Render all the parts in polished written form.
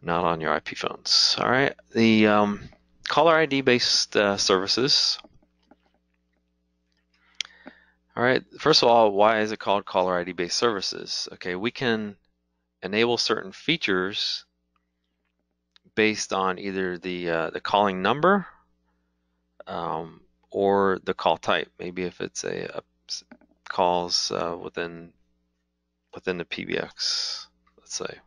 not on your IP phones. All right, the caller ID based services. All right, first of all, why is it called caller ID based services? Okay, we can enable certain features based on either the calling number or the call type. Maybe if it's a calls within the PBX, let's say.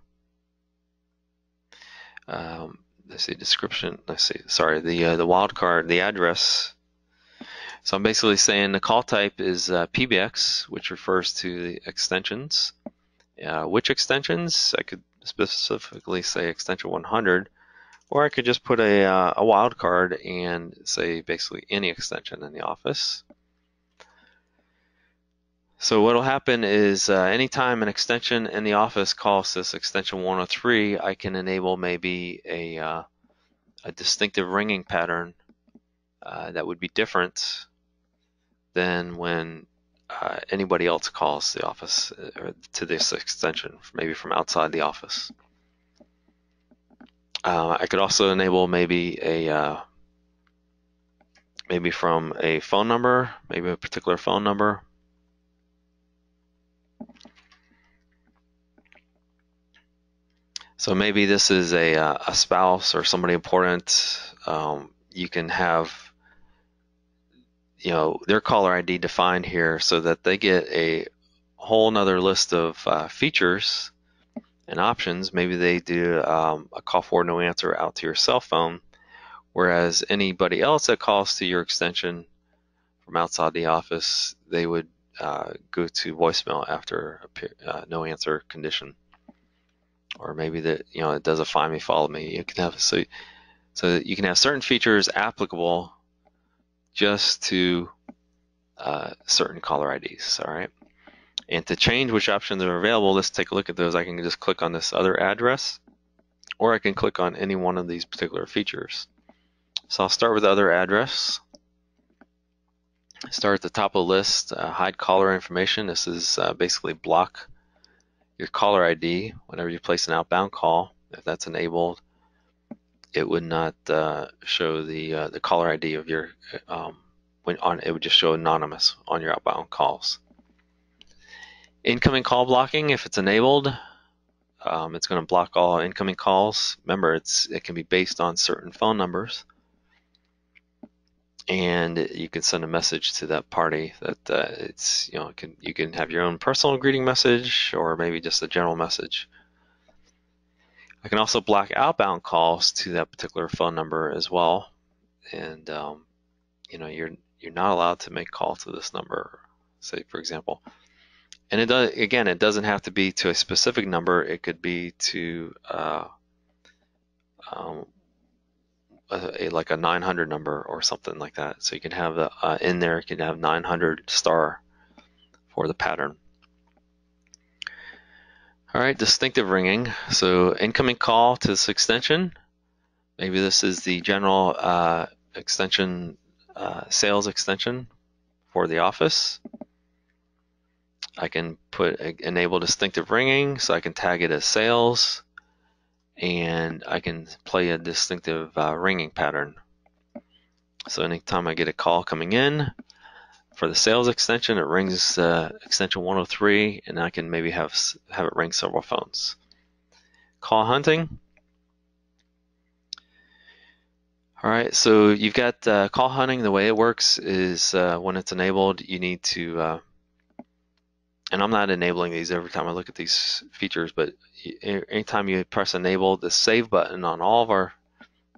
Let's see, description. Let's see. Sorry, the wildcard, the address. So I'm basically saying the call type is PBX, which refers to the extensions. Which extensions? I could specifically say extension 100, or I could just put a wildcard and say basically any extension in the office. So what will happen is anytime an extension in the office calls this extension 103, I can enable maybe a distinctive ringing pattern that would be different than when anybody else calls the office or to this extension, maybe from outside the office. I could also enable maybe from a phone number, maybe a particular phone number. So maybe this is a spouse or somebody important. You can have their caller ID defined here so that they get a whole nother list of features and options. Maybe they do a call forward no answer out to your cell phone, whereas anybody else that calls to your extension from outside the office, they would go to voicemail after a no answer condition. Or maybe that it does a find me, follow me. You can have so that you can have certain features applicable just to certain caller IDs. All right, and to change which options are available, let's take a look at those. I can just click on this other address, or I can click on any one of these particular features. So I'll start with the other address. Start at the top of the list. Hide caller information. This is basically block your caller ID whenever you place an outbound call. If that's enabled, it would not show the caller ID of your it would just show anonymous on your outbound calls. Incoming call blocking, if it's enabled, it's going to block all incoming calls. Remember, it can be based on certain phone numbers, and you can send a message to that party that you can have your own personal greeting message or maybe just a general message. I can also block outbound calls to that particular phone number as well, and you're not allowed to make calls to this number, say for example. And it doesn't have to be to a specific number. It could be to like a 900 number or something like that. So you can have in there, you can have 900 star for the pattern. All right, distinctive ringing. So incoming call to this extension. Maybe this is the general extension, sales extension for the office. I can enable distinctive ringing, so I can tag it as sales, and I can play a distinctive ringing pattern. So anytime I get a call coming in for the sales extension, it rings extension 103, and I can maybe have it ring several phones. Call hunting. All right, so you've got call hunting. The way it works is when it's enabled, you need to and I'm not enabling these every time I look at these features, but anytime you press enable, the save button on all of our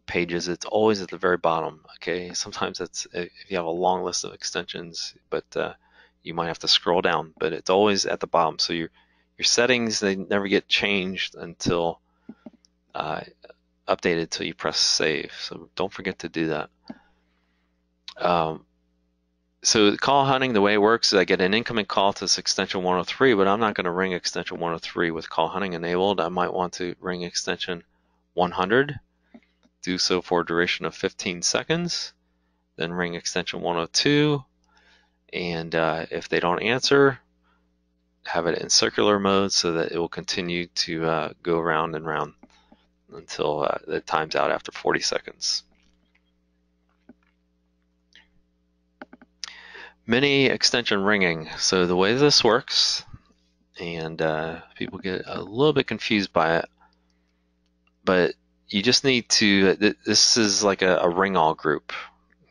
pages, it's always at the very bottom. Okay, sometimes it's if you have a long list of extensions, but you might have to scroll down, but it's always at the bottom. So your settings, they never get changed until updated till you press save. So don't forget to do that. So call hunting, the way it works is I get an incoming call to this extension 103, but I'm not going to ring extension 103 with call hunting enabled. I might want to ring extension 100, do so for a duration of 15 seconds, then ring extension 102, and if they don't answer, have it in circular mode so that it will continue to go round and round until it times out after 40 seconds. Mini extension ringing. So the way this works, and people get a little bit confused by it, but you just need to, this is like a ring all group.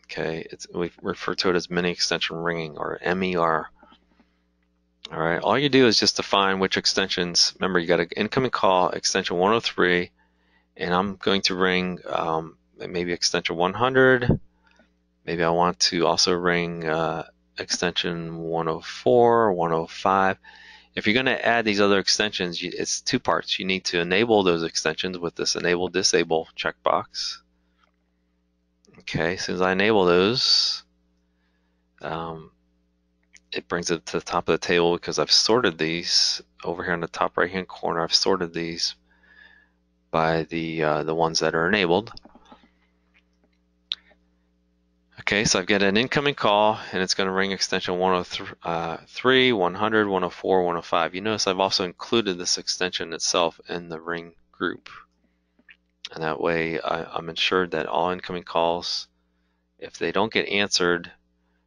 Okay, we refer to it as mini extension ringing, or MER. All right, all you do is just define which extensions. Remember, you got an incoming call, extension 103, and I'm going to ring maybe extension 100. Maybe I want to also ring extension 104 or 105. If you're going to add these other extensions, it's two parts. You need to enable those extensions with this enable disable checkbox. Okay, as soon as I enable those, it brings it to the top of the table because I've sorted these over here in the top right hand corner. I've sorted these by the ones that are enabled. Okay, so I've got an incoming call, and it's going to ring extension 103, 100, 104, 105. You notice I've also included this extension itself in the ring group. And that way I'm ensured that all incoming calls, if they don't get answered,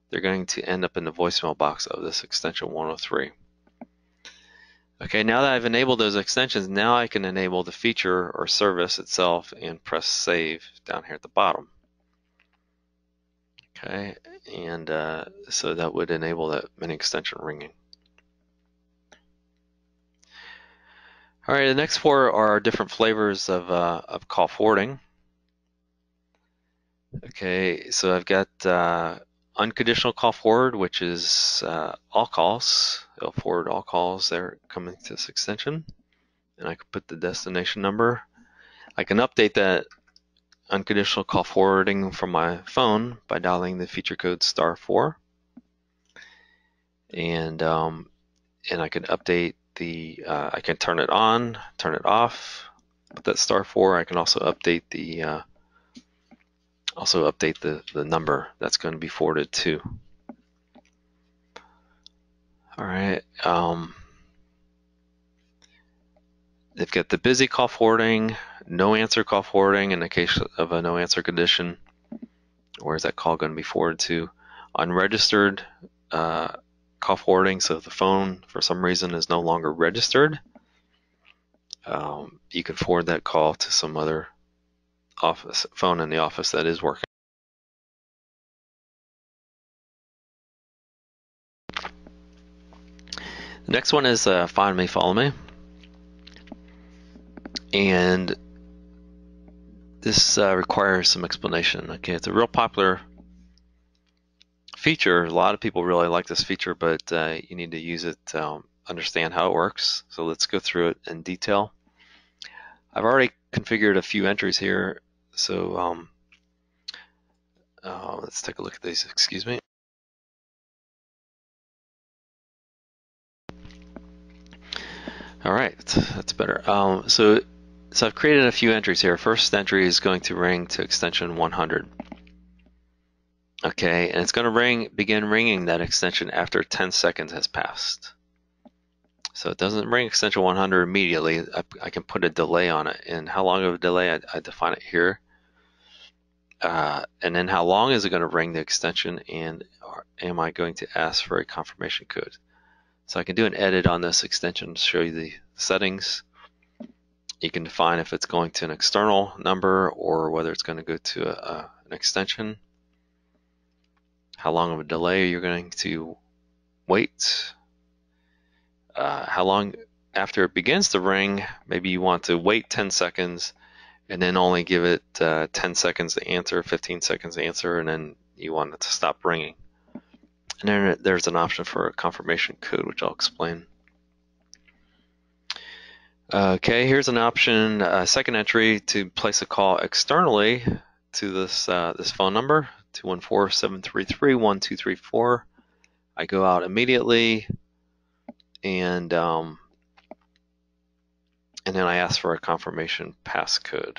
they're going to end up in the voicemail box of this extension 103. Okay, now that I've enabled those extensions, now I can enable the feature or service itself and press save down here at the bottom. Okay, and so that would enable that mini extension ringing. All right, the next four are different flavors of call forwarding. Okay, so I've got unconditional call forward, which is all calls. It'll forward all calls that are coming to this extension, and I can put the destination number. I can update that unconditional call forwarding from my phone by dialing the feature code *4, and I can update the. I can turn it on, turn it off. Put that *4. I can also update the. The number that's going to be forwarded to. All right. They've got the busy call forwarding, no answer call forwarding in the case of a no answer condition. Where is that call going to be forwarded to? Unregistered call forwarding, so if the phone for some reason is no longer registered, you can forward that call to some other phone in the office that is working. The next one is Find Me, Follow Me. And this requires some explanation. Okay, it's a real popular feature. A lot of people really like this feature, but you need to use it to understand how it works. So let's go through it in detail. I've already configured a few entries here, so let's take a look at these. Excuse me. All right, that's better. So I've created a few entries here. First entry is going to ring to extension 100. Okay, and it's going to begin ringing that extension after 10 seconds has passed. So it doesn't ring extension 100 immediately. I can put a delay on it, and how long of a delay I define it here. And then how long is it going to ring the extension, and am I going to ask for a confirmation code? So I can do an edit on this extension to show you the settings. You can define if it's going to an external number or whether it's going to go to an extension. How long of a delay you're going to wait. How long after it begins to ring, maybe you want to wait 10 seconds and then only give it 10 seconds to answer, 15 seconds to answer, and then you want it to stop ringing. And then there's an option for a confirmation code, which I'll explain. Okay, here's an option, second entry, to place a call externally to this phone number, 214-733-1234. I go out immediately, and then I ask for a confirmation passcode.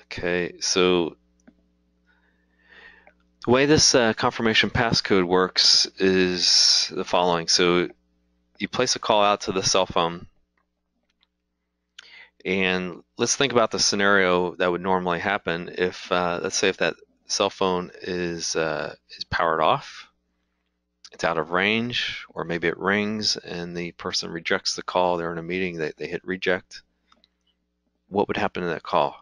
Okay, so the way this confirmation passcode works is the following. So you place a call out to the cell phone, And let's think about the scenario that would normally happen if, let's say, if that cell phone is powered off, it's out of range, or maybe it rings and the person rejects the call. They're in a meeting, they hit reject. What would happen to that call?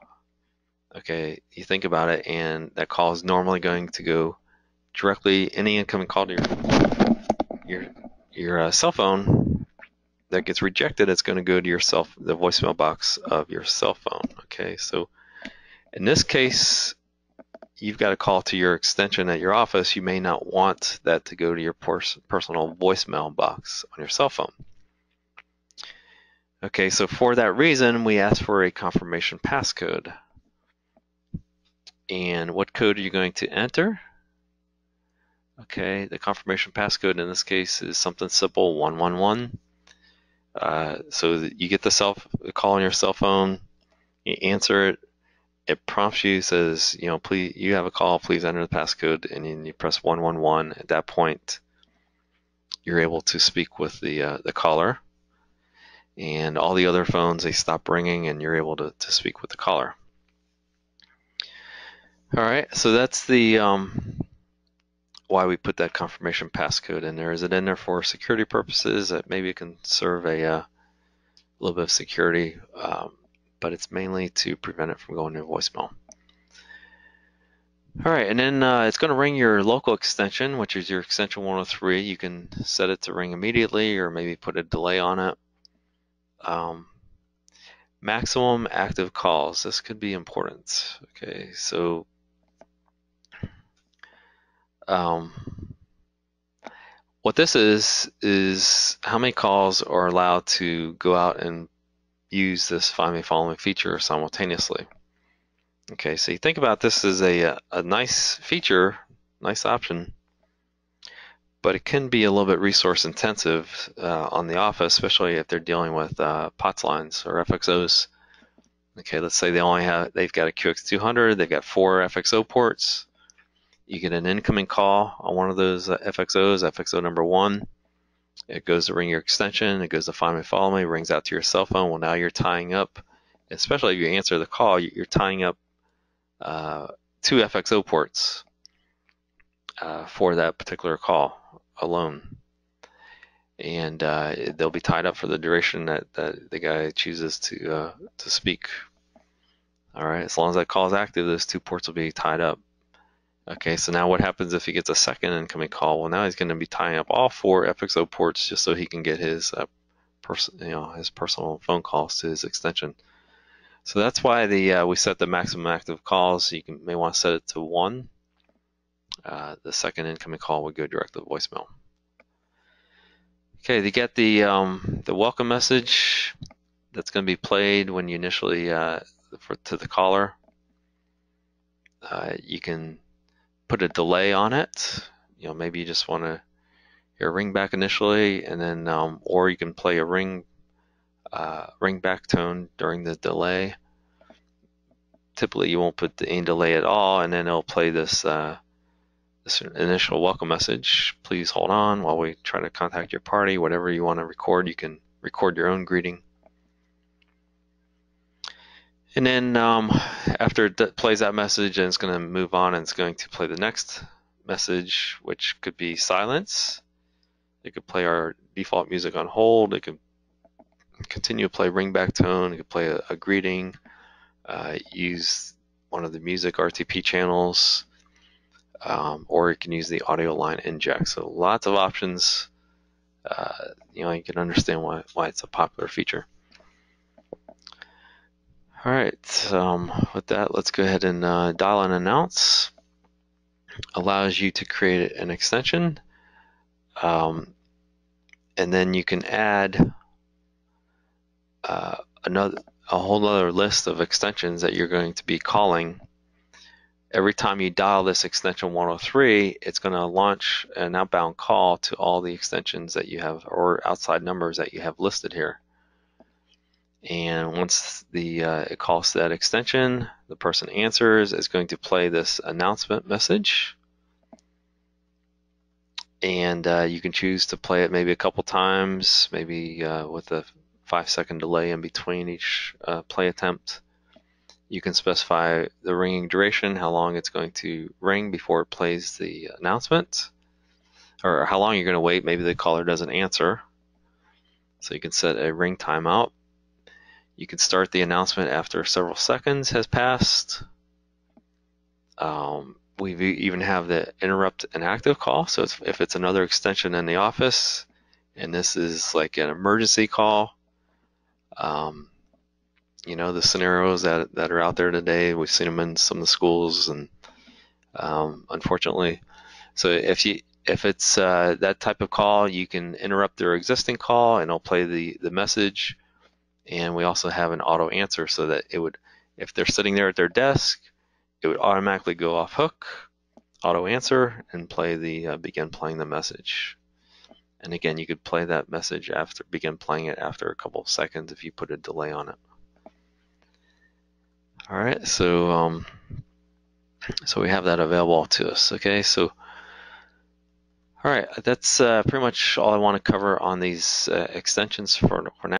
Okay, you think about it, and that call is normally going to go directly, any incoming call to your cell phone that gets rejected, it's going to go to the voicemail box of your cell phone. Okay, so in this case, you've got a call to your extension at your office. You may not want that to go to your personal voicemail box on your cell phone. Okay, so for that reason, we ask for a confirmation passcode. And what code are you going to enter? Okay, the confirmation passcode in this case is something simple, 111. So that you get the call on your cell phone, you answer it, it prompts you, says, please, you have a call, please enter the passcode, and then you press 111. At that point, you're able to speak with the caller, and all the other phones, they stop ringing, and you're able to speak with the caller. All right, so that's the why we put that confirmation passcode in there. Is it in there for security purposes? That maybe it can serve a little bit of security, but it's mainly to prevent it from going to voicemail. All right, and then it's going to ring your local extension, which is your extension 103. You can set it to ring immediately or maybe put a delay on it. Maximum active calls. This could be important. Okay, so what this is how many calls are allowed to go out and use this Find Me, Follow Me feature simultaneously. Okay, so you think about this as a nice feature, nice option, but it can be a little bit resource intensive on the office, especially if they're dealing with POTS lines or FXOs. Okay, let's say they've got a QX200, they've got 4 FXO ports. You get an incoming call on one of those FXOs, FXO number 1. It goes to ring your extension, it goes to Find Me, Follow Me, rings out to your cell phone. Well, now you're tying up, especially if you answer the call, you're tying up 2 FXO ports for that particular call alone. And they'll be tied up for the duration that the guy chooses to speak. All right, as long as that call is active, those 2 ports will be tied up. Okay, so now what happens if he gets a second incoming call? Well, now he's going to be tying up all 4 FXO ports just so he can get his his personal phone calls to his extension. So that's why we set the maximum active calls. You may want to set it to 1. The second incoming call would go direct to the voicemail. Okay, you get the welcome message that's going to be played when you initially to the caller. You can put a delay on it. Maybe you just want to hear a ring back initially, and then or you can play a ring back tone during the delay. Typically, you won't put any delay at all, and then it'll play this initial welcome message. Please hold on while we try to contact your party. Whatever you want to record, you can record your own greeting. And then after it plays that message, and it's going to move on, and it's going to play the next message, which could be silence. It could play our default music on hold. It could continue to play ringback tone. It could play a greeting. Use one of the music RTP channels, or it can use the audio line inject. So lots of options. You can understand why it's a popular feature. All right, with that, let's go ahead and dial and announce. Allows you to create an extension, and then you can add a whole other list of extensions that you're going to be calling. Every time you dial this extension 103, it's going to launch an outbound call to all the extensions that you have, or outside numbers that you have listed here. And once it calls to that extension, the person answers, it's going to play this announcement message. And you can choose to play it maybe a couple times, maybe with a 5-second delay in between each play attempt. You can specify the ringing duration, how long it's going to ring before it plays the announcement, or how long you're going to wait. Maybe the caller doesn't answer, so you can set a ring timeout. You can start the announcement after several seconds has passed. We even have the interrupt an active call. So if it's another extension in the office, and this is like an emergency call, you know, the scenarios that are out there today, we've seen them in some of the schools, and unfortunately, so if it's that type of call, you can interrupt their existing call, and it'll play the message. And we also have an auto answer, so that it would, if they're sitting there at their desk, it would automatically go off hook, auto answer, and play the begin playing the message. And again, you could play that message after, begin playing it after a couple of seconds if you put a delay on it. All right, so so we have that available to us. Okay, so all right, that's pretty much all I want to cover on these extensions for now.